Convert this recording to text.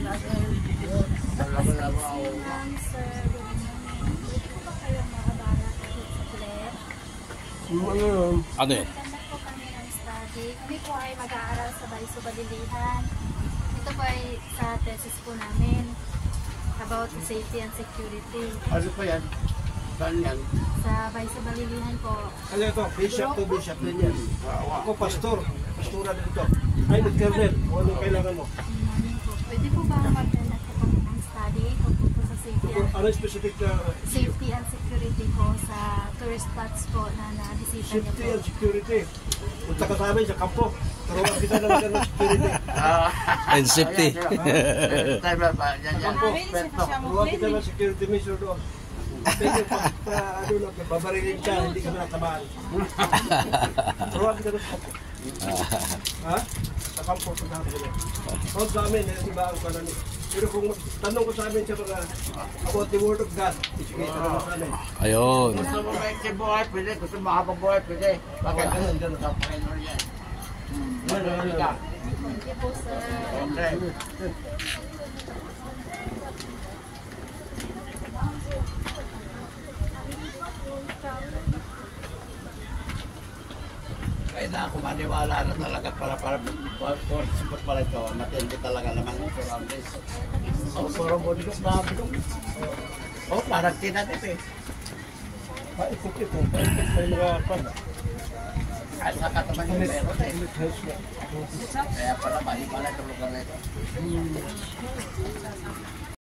Ma'am, sir, good morning. Pwede po ba kayong makabara kahit saglit? Ano eh? Maganda po kami ng study. Kami po ay mag-aaral sa Baiso Balilihan. Ito po ay sa thesis po namin about safety and security. Ano pa yan? Saan yan? Sa Baiso Balilihan po. Ano ito? Bishop to bishop din yan. Ako pastor. Pastura din ito. Ay, nag-kernel. Anong kailangan mo? Good morning po. Pwede po ba maganda po kami ng study tungkol po sa Ano specific na safety and security po sa tourist spots po na na-bisita niyo safety po? and security? Punta ka sa amin sa kampo. Turuan kita ng security. And safety. Time ba? Yan yan. Perfecto. Turuan kita ng security mission doon. Pwede babarilin ka, hindi ka natamaan. Turuan kita ng kampo. Ha? Sa kampo, punta ka doon. Huwag sa amin, iba ang kanani. Pero kung tanong ko sa amin sa mga about the word of God, sige, tanong ko sa amin. Ayun. Gusto mo may buhay, pwede. Gusto mo habang buhay, pwede. Bakit? Ganun. Sa Panginoon yan. Ano ka? Thank you po, sir. Okay. Kaya na ako maniwala na talaga para support pala ito. Matindi talaga naman yung surroundings. Parang body ko na bilong. Parang tinanip eh. Ito. May mga pan. At saka naman yung meron eh. Kaya pala, mali pala itong lugar na ito.